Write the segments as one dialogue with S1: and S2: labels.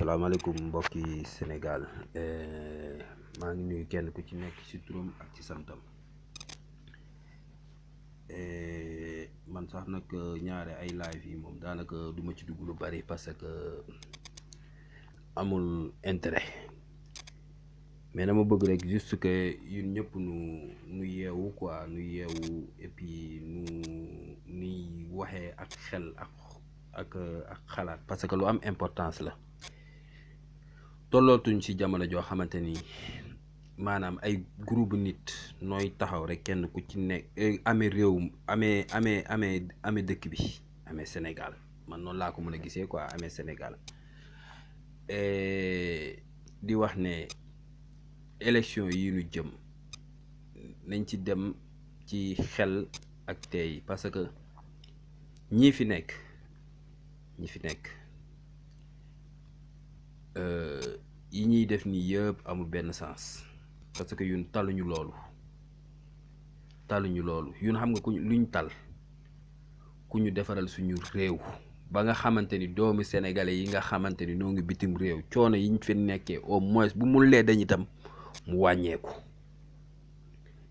S1: salaamaaleykum mbokki Sénégal maa ngi nuyu kenn ku ci nekk ci turam ak ci santam man sax nag ñaare ay live yi moom daanaka duma ci dugg lu bari parce que amul intérêt mais dama bëgg rek juste que ñun ñëpp nu yeewu quoi nu yeewu et puis nuy waxee ak xel ak xalaat parce que lu am importance la. tollootuñ ci jamono joo xamante ni maanaam ay groupe nit nooy taxaw rek kenn ku ci nekk amee réew amee dëkk bi amee Sénégal man noonu laa ko mën a gisee quoi amee Sénégal di wax ne élection yi ñu jëm nañ ci dem ci xel ak tey parce que ñi fi nekk yi ñuy def nii yëpp amul benn sens parce que yun taluñu loolu yun xam nga luñ tal ku ñu defaral suñu réew ba nga xamante ni doomu sénégalais yi nga xamante ni noo ngi bitim réew coono yiñ fi nekkee au moins bu mu lee dañ itam mu wàññeeku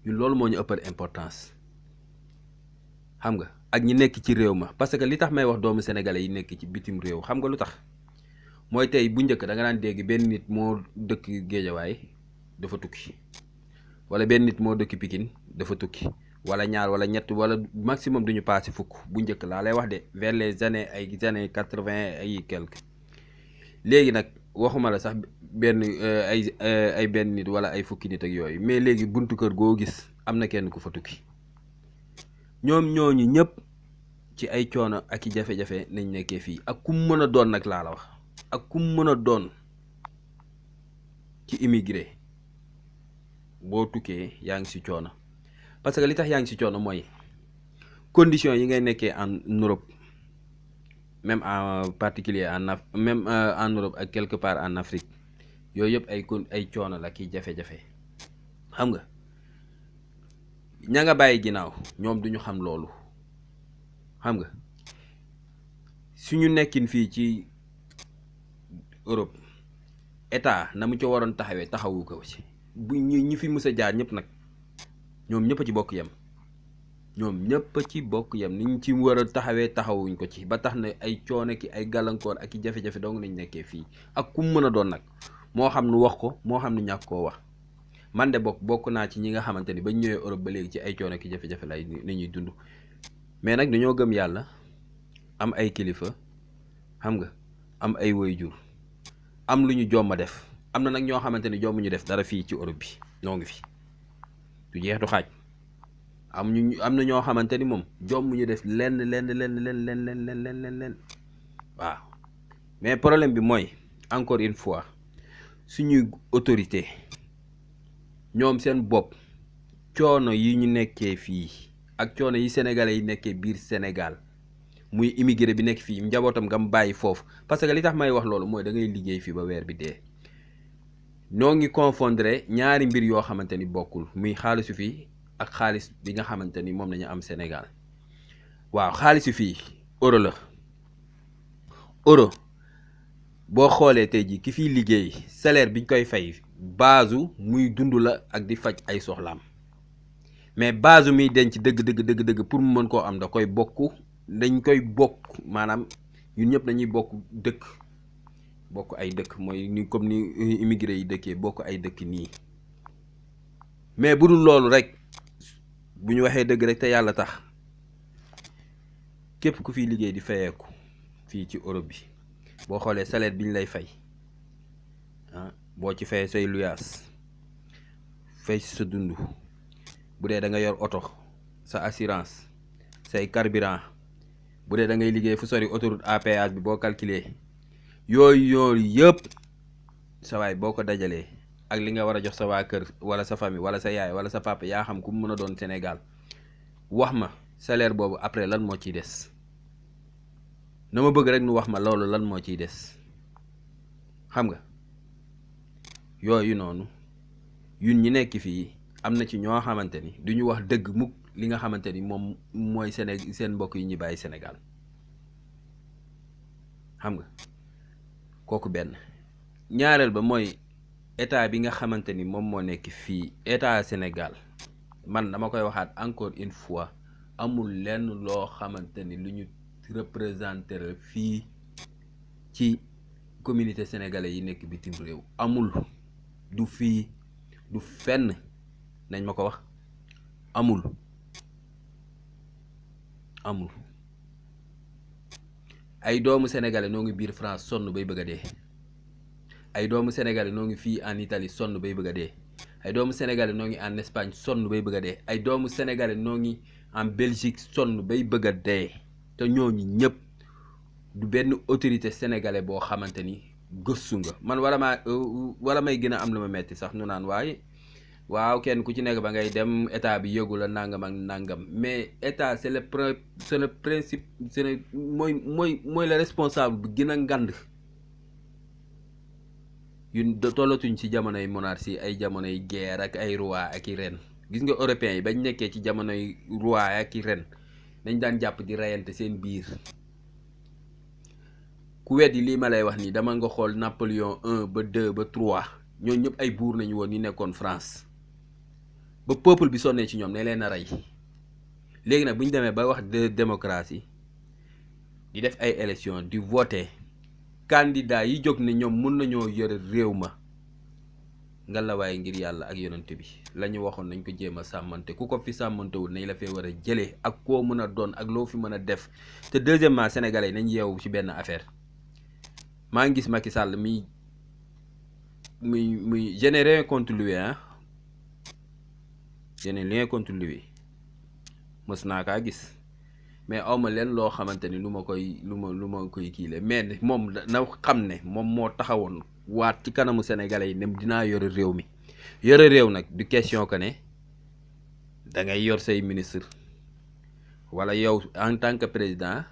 S1: ñun loolu moo ñu ëppal importance xam nga ak ñi nekk ci réew ma parce que li tax may wax doomu sénégalais yi nekk ci bitim réew xam nga lu tax mooy tey bu njëkk da nga daan dégg benn nit moo dëkk Géejawaay dafa tukki wala benn nit moo dëkk Pikine dafa tukki wala ñaar wala ñett wala maximum duñu passé fukk bu njëkk laa lay wax de vers les années 80 ay quelque léegi nag waxuma la sax benn ay benn nit wala ay fukki nit ak yooyu mais léegi buntu kër goo gis am na kenn ku fa tukki ñoom ñooñu ñëpp ci ay coono ak i jafe-jafe nañ nekkee fii ak ku mën a doon nag laa la wax ak ku mën a doon ci immigré boo tukkee yaa ngi ci coono parce que li tax yaa ngi ci coono mooy conditions yi ngay nekkee en Europe même en particulier en Europe ak quelque part en Afrique yooyu yëpp ay coono la ki jafe-jafe xam nga ña nga bàyyi ginnaaw ñoom duñu xam loolu xam nga suñu nekkin fii ci Europe état na mu ci waroon taxawee taxawu ko ci bu ñi fi mës a jaar ñëpp nag ñoom ñëpp a ci bokk yem ni ñu ci war a taxawee taxawuñ ko ci ba tax na ay coono ki ay gàllankoor ak i jafe-jafe dong nañ nekkee fii ak ku mën a doon nag moo xam nu wax ko moo xam nu ñàkk koo wax man de bokk naa ci ñi nga xamante ni bañ ñëwee Europe ba léegi ci ay coono ki jafe-jafe lay ni ñuy dund mais nag dañoo gëm yàlla am ay kilifa xam nga am ay waajur am lu ñu jomma def am na nag ñoo xamante ni jommu ñu def dara fii ci Europe bi ñoo ngi fi du jeex du xaaj am na ñoo xamante ni moom jommu ñu def lenn waaw mais problème bi mooy encore une fois suñuy autorité ñoom seen bopp coono yi ñu nekkee fii ak coono yi sénégalais yi nekkee biir Sénégal muy immigré bi nekk fii njabootam nga mu bàyyi foofu parce que li tax may wax loolu mooy da ngay liggéey fii ba weer bi dee ñoo ngi confondre ñaari mbir yoo xamante ni bokkul muy xaalisu fii ak xaalis bi nga xamante ni moom lañu am Sénégal waaw xaalisu fii euro boo xoolee tey jii ki fiy liggéey salaire biñ koy fay base muy dund la ak di faj ay soxlaam mais base muy denc dëgg pour mu mën koo am dañ koy bokk maanaam ñun ñëpp dañuy bokk ay dëkk mooy ni comme ni immigré yi dëkkee bokk ay dëkk nii mais bu dul loolu rek bu ñu waxee dëgg rek te yàlla tax képp ku fiy liggéey di fayeeku fii ci Europe bi boo xoolee salaire bi ñu lay fay boo ci fayee say luyaas fay sa dund bu dee da nga yor oto sa assurance say carburant bu dee da ngay liggéey fu sori autoroute à péage bi boo calculer yooyu yëpp sa waay boo ko dajalee ak li nga war a jox sa waa kër wala sa famille wala sa yaay wala sa papa yaa xam ku mu mën a doon Sénégal wax ma salaire boobu après lan moo ciy des na ma bëgg rek nu wax ma loolu lan moo ciy des xam nga yooyu noonu yun ñi nekk fii am na ci ñoo xamante ni duñu wax dëgg mukk li nga xamante ni moom mooy seen mbokk yi ñu bàyyi Sénégal xam nga kooku benn ñaareel ba mooy état bi nga xamante ni moom moo nekk fii état Sénégal man dama koy waxaat encore une fois amul lenn loo xamante ni lu ñu représenté la fii ci communauté sénégalais yi nekk bitim réew amul, du fii du fenn nañ ma ko wax, amul ay doomu sénégalais noo ngi biir France sonn bay bëgg a dee, ay doomu sénégalais noo ngi fii en Italie sonn bay bëgg a dee, ay doomu sénégalais noo ngi en Espagne sonn bay bëgg a dee, ay doomu sénégalais noo ngi en Belgique sonn bay bëgg a dee, te ñooñu ñëpp du benn autorité sénégalais boo xamante ni gëstu nga. Man wala may gën a am lu ma metti sax nu naan waaw kenn ku ci nekk ba ngay dem état bi yëgu la nangam ak nangam, mais état c'est le principe, c'est mooy le responsable bi gën a ngand. yu tollatuñ ci jamonoy monarchie, ay jamonoy guerre ak ay roi ak i ren. Gis nga européens yi bañ nekkee ci jamonoy roi ak i ren dañ daan jàpp di reyante seen biir. ku weddi lii ma lay wax nii dama nga xool Napoléon 1 ba 2 ba 3 ñooñu ñëpp ay buur nañu woon ñu nekkoon France ba peuple bi sonnee ci ñoom ne leen a rey. léegi nag bu ñu demee ba wax de démocratie di def ay élection di voter candidat yi jóg ne ñoom mun nañoo yore réew ma nga la waaye ngir yàlla ak yonent bi la ñu waxoon nañ ko jéem a sàmmante ku ko fi sàmmantewul nañ la fee war a jëlee ak koo mën a doon ak loo fi mën a def. te deuxièmement sénégalais yi nañ yeewu ci benn affaire. maa ngi gis Macky Sall muy je n'ai rien contre lui je n'ai rien contre lui mës naa kaa gis mais awma leen loo xamante ni lu ma koy kiile mais moom na xam ne moom moo taxawoon waat ci kanamu sénégalais yi ne dinaa yore réew mi. yore réew nag du question que ne da ngay yor say ministre wala yow en tant que président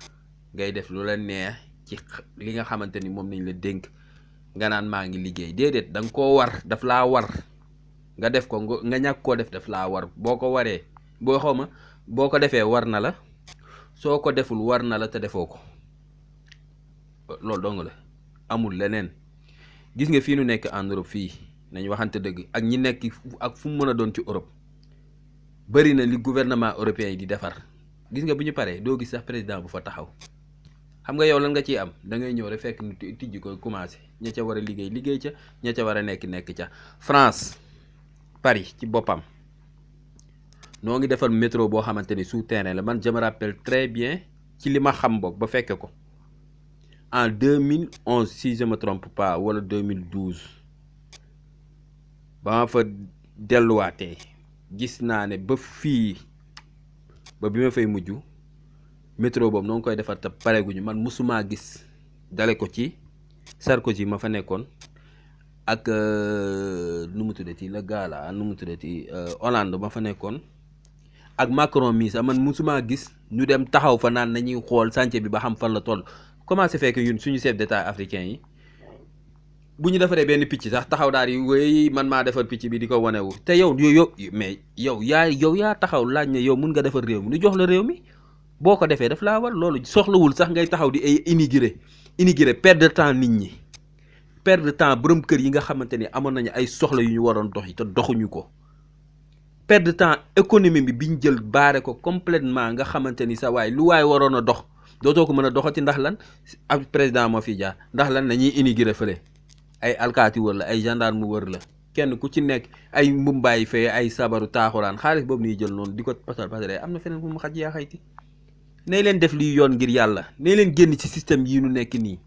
S1: ngay def lu la neex ci li nga xamante ni moom nañ la dénk nga naan maa ngi liggéey. déedéet da nga koo war, daf laa war nga def ko, nga ñàkk koo def daf laa war. boo ko waree boo ko defee war na la, soo ko deful war na la te defoo ko. loolu dong la, amul leneen. gis nga fii nu nekk en Europe fii nañ waxante dëgg, ak ñi nekk ak fu mu mën a doon ci Europe bari na li gouvernement européen yi di defar. gis nga bu ñu paree doo gis sax président bu fa taxaw. xam nga yow lan nga ciy am da ngay ñëw rek fekk ñu tijji ko commencé ña ca war a liggéey ca, ña ca war a nekk ca. France Paris ci boppam noo ngi defar métro boo xamante ni souterrain la. man je me rappelle très bien ci li ma xam boog ba fekke ko en 2011 si je me trompe pas wala 2012 ba ma fa delluwaatee gis naa ne ba fii ba bi ma fay mujj métro boobu noo ngi koy defar te pareguñu. man musuma gis dale ko ci Sarkozy ma fa nekkoon ak nu mu tuddati la gaala nu mu tuddati Hollande ma fa nekkoon ak Macron mii sax man musuma gis ñu dem taxaw fa naan nañuy xool chantier bi ba xam fan la toll. comment c'est fait que ñun suñu chef d'état africain yi bu ñu defaree benn picc sax taxaw daal di wéy man maa defar picc bi di ko wanewu te yow mais yow yaa taxaw laaj ne yow mun nga defar réew mi ñu jox la réew mi. boo ko defee daf laa war. loolu soxlawul sax ngay taxaw di ay immigré perdre de temps nit ñi, perdre de temps borom kër yi nga xamante ni amoon nañu ay soxla yu ñu waroon dox yi te doxuñu ko. perdre de temps économie bi biñ jël baare ko complètement nga xamante ni sa waay lu waay waroon a dox dootoo ko mën a doxati. ndax lan ab président moo fi jaar. ndax lan nañuy immigré fële ay alkaati wër la, ay gendarme wër la, kenn ku ci nekk ay mbumbaay fee ay sabaru taaxuraan. xaalis boobu ñuy jël noonu di ko pasare am na feneen fu mu xaj yaa xayti. nay leen def lii yoon ngir yàlla, nay leen génn ci système yi nu nekk nii.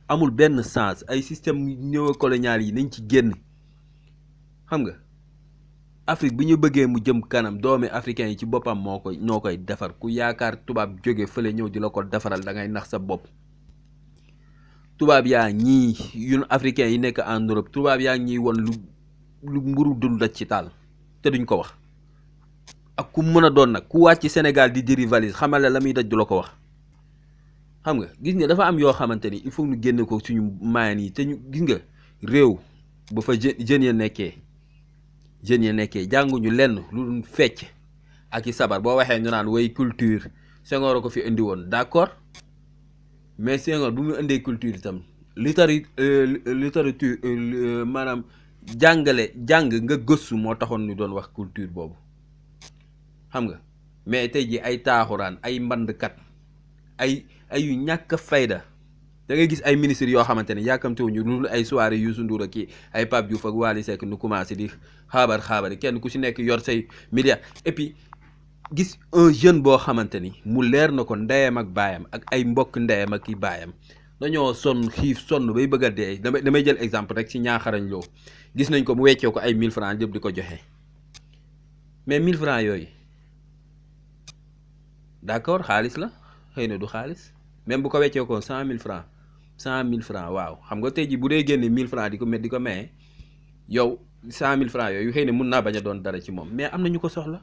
S1: amul benn sens. ay système néocolonial yi nañ ci génn. xam nga Afrique bi ñu bëggee mu jëm kanam doomi africain yi ci boppam ñoo koy defar. ku yaakaar tubaab jóge fële ñëw di la ko defaral da ngay nax sa bopp. tubaab yaa ñii yun africain yi nekk en Europe tubaab yaa ñii woon lu mburu dul daj ci taal te duñ ko wax. ak ku mën a doon nag ku wàcc Sénégal di diri valise xamal la muy daj du la ko wax. xam nga gis nga dafa am yoo xamante ni il faut ñu génne ko suñu mayan yi te ñu gis nga réew ba fa jeunes ya nekkee jànguñu lenn lu fecc ak i sabar. boo waxee ñu naan way culture Senghor ko fi indi woon d'accord mais Senghor bu mu indee culture itam littérature maanaam jàng nga gëstu moo taxoon ñu doon wax culture boobu xam nga mais tey ji ay taaxuraan ay mbandkat ay yu ñàkk fayda da ngay gis ay ministres yoo xamante ne yàkkamtewuñu lu ay soirée Youssou Ndour ak ay Pape Diouf ak Wally Seck nu commencé di xaabar kenn ku ci nekk yor say milliards et puis gis un jeune boo xamante ni mu leer na ko ndeyam ak baayam ak ay mbokk ndeyam ak i baayam dañoo sonn xiif sonn bay bëgg a dee damay jël exemple rek ci ñaaxarañ loo gis nañ ko mu weccee ko ay 1000 francs yëpp di ko joxe mais 1000 francs yooyu d'accord xaalis la xëy na du xaalis même bu ko weccee ko 100 000 francs 100 000 francs waaw xam nga tey ji bu dee génne 1000 francs di ko maye yow 100 000 francs yooyu xëy na mun naa bañ a doon dara ci moom mais am na ñu ko soxla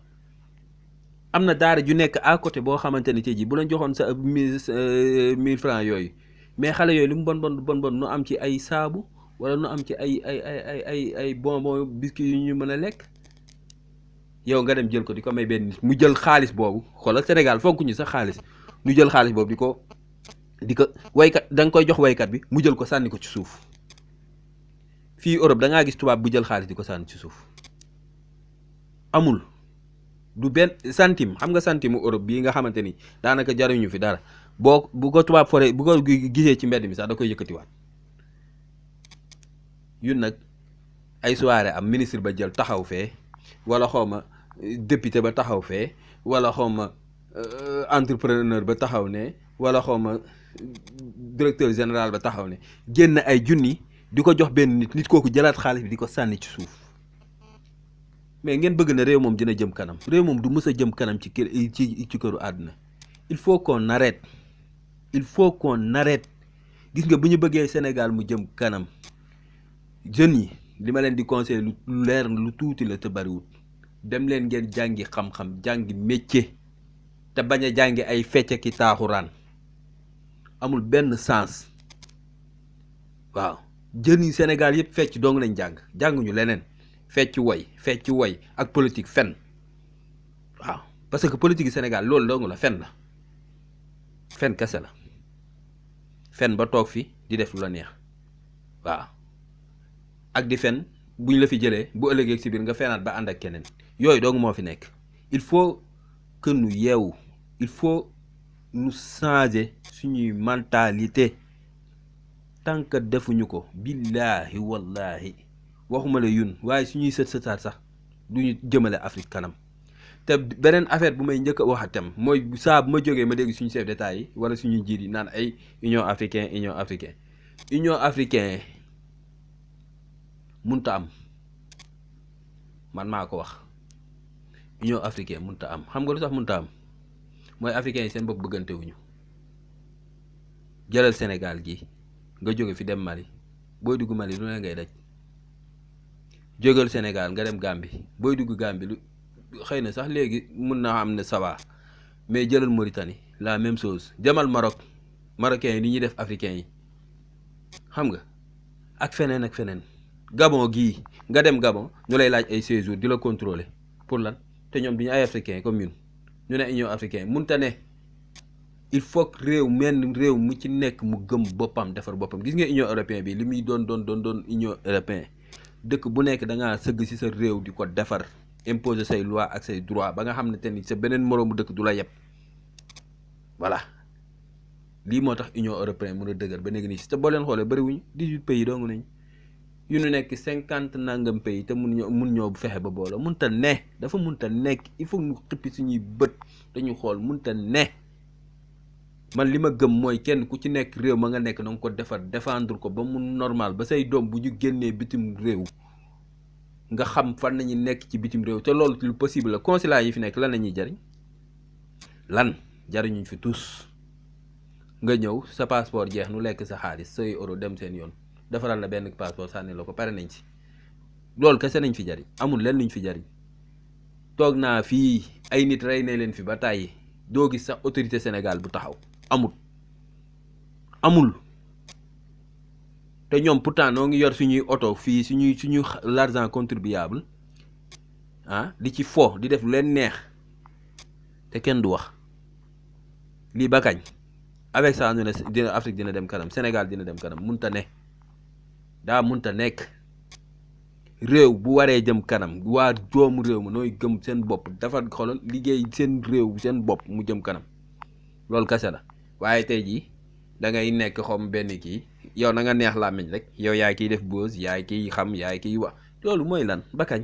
S1: am na daara ju nekk à côté boo xamante ni tey ji bu la joxoon sa 1000 francs yooyu mais xale yooyu li mu bon nu am ci ay saabu wala nu am ci ay bonbon biscuit yu ñu mën a lekk yow nga dem jël ko di ko may benn nit mu jël xaalis boobu xoolal Sénégal fonk ñu sax xaalis ñu jël xaalis boobu di ko waykat da nga koy jox waykat bi mu jël ko sànni ko ci suuf fii Europe da ngaa gis tubaab bu jël xaalis di ko sànni ci suuf amul du benn centime xam nga centime Europe bii nga xamante ni daanaka jaruñu fi dara bu ko tubaab fore bu ko gisee ci mbedd mi sax da koy yëkkatiwaat yun nag ay soirée am ministre ba jël taxaw fee wala xawma député ba taxaw fee wala xawma entrepreneur ba taxaw ne wala xawma directeur général ba taxaw ne génn ay junni di ko jox benn nit kooku jëlaat xaalis bi di ko sànni ci suuf mais ngeen bëgg na réew moom dina jëm kanam réew moom du mës a jëm kanam ci këru àdduna il faut qu'on arrête gis nga bu ñu bëggee Sénégal mu jëm kanam jeunes yi li ma leen di conseiller lu leer lu tuuti la te bariwul dem leen ngeen jàngi xam-xam jàngi métier te bañ a jàngi ay fecc ki taaxuraan amul benn sens waaw jeunes yi Sénégal yëpp fecc dong lañ jànguñu leneen fecc woy ak politique fen waaw parce que politique yi Sénégal loolu dong la fen kese la fen ba toog fi di def lu la neex waaw ak di fen buñ la fi jëlee bu ëllëgee ci biir nga fenaat ba ànd ak keneen yooyu dong moo fi nekk il faut que nu yeewu il faut nu changer suñuy mentalité tant que defuñu ko billaahi wallahi waxuma la yun waaye suñuy sëtaat sax duñu jëmale Afrique kanam te beneen affaire bu may njëkk a wax itam mooy saa bu ma jógee ma dégg suñu chef d'état yi wala suñu njiit yi naan ay union africain munta am man maa ko wax union africaine munta am xam nga lu tax munta am mooy africain yi seen bopp bëggante wuñu jëlal Sénégal gi nga jóge fi dem Mali booy dugg Mali lu ne ngay daj jógal Sénégal nga dem Gambie booy dugg Gambie lu xëy na sax léegi mun naa am ne ça va mais jëlal Mauritanie la même chose demal marocain yi ni ñuy def africain yi xam nga ak feneen Gabon gii nga dem Gabon ñu lay laaj ay séjour di la contrôler pour lan te ñoom duñu ay africain comme ñun ñu ne union africain munta ne il faut que réew mu ci nekk mu gëm boppam defar boppam gis nga union européenne bi li muy doon union européenne dëkk bu nekk da ngaa sëgg ci sa réew di ko defar imposer say loi ak say droit ba nga xam ne te ni sa beneen moroomu dëkk du la yeb voilà lii moo tax union européenne mën a dëgër ba léegi nii te boo leen xoolee bëriwuñu 18 pays dong nañ yu ñu nekk 50 nangam pays te mun ñoo fexe ba boole munta ne dafa munta nekk il faut ñu xippi suñuy bët dañu xool munta ne man li ma gëm mooy kenn ku ci nekk réew ma nga nekk na nga ko defar défendre ko ba mu normal ba say doom bu ñu génnee bitim réew nga xam fan nañu nekk ci bitim réew te loolu lu possible la consulat yi fi nekk lan la ñuy jariñ lan jariñuñ fi tous nga ñëw sa passeport jeex nu lekk sa xaalis say euro dem seen yoon defaral la benn passeport sànni la ko pare nañ ci loolu kese nañ fi jariñ amul leen luñ fi jariñ toog naa fii ay nit rey ne leen fi ba tàyyi doo gis sax autorité Sénégal bu taxaw amul te ñoom pourtant noo ngi yor suñuy oto fii suñuy l'argent contribuable di ci fo di def lu leen neex te kenn du wax lii ba kañ avec ça ñu ne dina Afrique dina dem kanam Sénégal dina dem kanam munta ne daa munta nekk. réew bu waree jëm kanam waa doomu réew ma nooy gëm seen bopp dafa xoolal liggéey seen réew seen bopp mu jëm kanam loolu kese la waaye tey jii da ngay nekk xom benn kii yow na nga neex làmmiñ rek yow yaay kiy def buzz yaay kiy xam yaay kiy wax loolu mooy lan ba kañ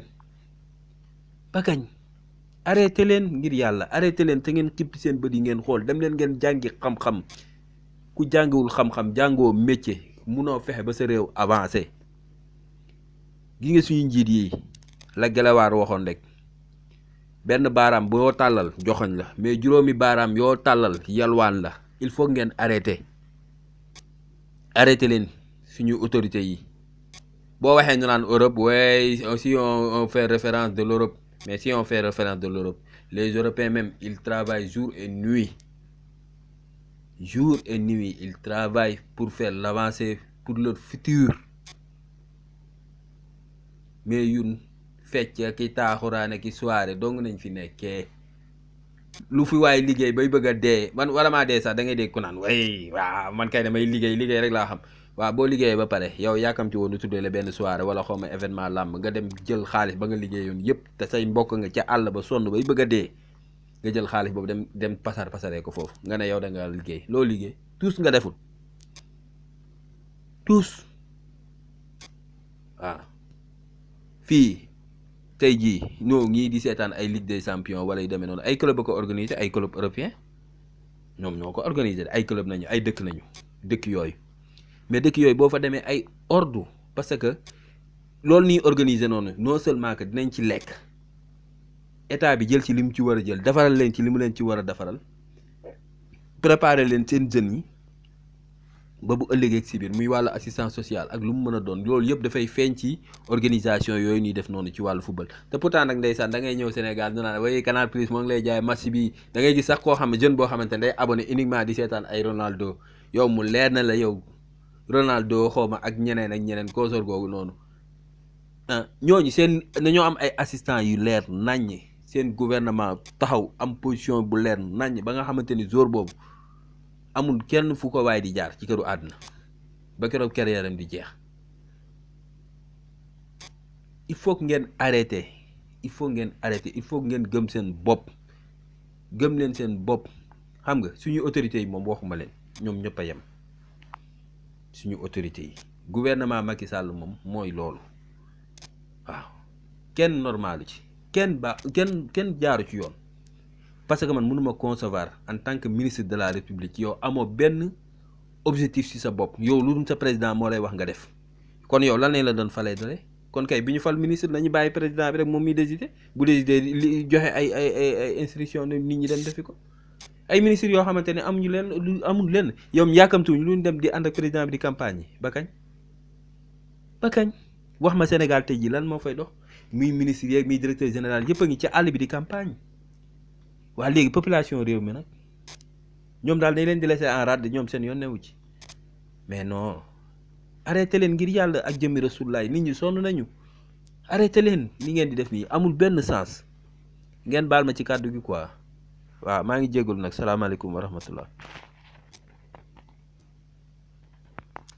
S1: arrêté leen ngir yàlla arrêté leen te ngeen xippi seen bët yi ngeen xool dem leen ngeen jàngi xam-xam ku jàngiwul xam-xam jàngoo métier munoo fexe ba sa réew avancé. gi nga suñu njiit yi la Gelewaar waxoon rek benn baaraam boo tàllal joxoñ la mais juróomi baaraam yoo tàllal yalwaan la il faut ngeen arrêté leen suñu autorité yi boo waxee ñu naan Europe ouais si on fait référence de l'Europe mais si on fait référence de l'Europe les Européens même ils travaillent jour et nuit ils travaillent pour faire l'avancée pour leur futur mais yun fecc ki taaxuraane ki soirée dong nañ fi nekkee lu fi waay liggéey bay bëgg a dee man wala maa dee sax da ngay dégg ku naan way waaw man kay damay liggéey rek laa xam waaw boo liggéeyee ba pare yow yaakamti woon nu tuddee la benn soirée wala xawma événement làmb nga dem jël xaalis ba nga liggéeyoon yëpp te say mbokk nga ca àll ba sonn bay bëgg a dee nga jël xaalis boobu dem pasaree ko foofu nga ne yow da nga liggéey loo liggéey tous nga deful tous waaw fii tey jii ñoo ñii di seetaan ay Ligue des champions wala yu demee noonu ay club ba ko organisé ay club européen ñoom ñoo ko organisé ay club nañu ay dëkk nañu dëkk yooyu mais dëkk yooyu boo fa demee ay ordre parce que loolu nii organisé noonu non seulement que dinañ ci lekk état bi jël ci li mu ci war a jël defaral leen ci li mu leen ci war a defaral préparer leen seen jeunes yi ba bu ëllëgee si biir muy wàllu assistance sociale ak lu mu mën a doon loolu yëpp dafay feeñ ci organisation yooyu ñuy def noonu ci wàllu football te pourtant nag ndeysaan da ngay ñëw Sénégal ñu naan waaye Canal Plus moo ngi lay jaay match bi da ngay gis sax koo xam ne jeune boo xamante ne day abonné uniquement di seetaan ay Ronaldo yow mu leer na la yow Ronaldo xawma ak ñeneen consort googu noonu ah ñooñu seen dañoo am ay assistants yu leer naññ seen gouvernement taxaw am position bu leer naññ ba nga xamante ni jour boobu amul kenn fu ko waay di jaar ci këru àdduna ba keroog carrière am di jeex il faut que ngeen arrêté il faut que ngeen gëm seen bopp gëm leen seen bopp xam nga suñu autorités yi moom waxuma leen ñoom ñëpp a yem suñu autorités yi gouvernement Macky Sall moom mooy loolu waaw kenn normalu ci kenn jaaru ci yoon parce que man mënuma concevoir en tant que ministre de la République yow amoo benn objectif ci sa bopp yow lu dul sa président moo lay wax nga def kon yow lan la doon falee dale kon kay bi ñu fal ministre nañu bàyyi président bi rek moom miy décider bu décider li joxe ay instruction nit ñi dem defi ko ay ministres yoo xamante ne amuñu leen lu amul leen yow yàkkamtuñu lu ñu dem di ànd ak président bi di campagne yi ba kañ wax ma Sénégal tey ji lan moo fay dox muy ministre yeeg muy directeur général yëpp a ngi ci àll bi di campagne waa léegi population réew mi nag ñoom daal dañ leen di laisser en rade ñoom seen yoon newu ci mais non arrêté leen ngir yàlla ak jëmmi rasulaay nit ñi sonn nañu arrêté leen li ngeen di def nii amul benn sens ngeen baal ma ci kàddu gi quoi waaw maa ngi jégalu nag salaamaaleykum wa rahmatullah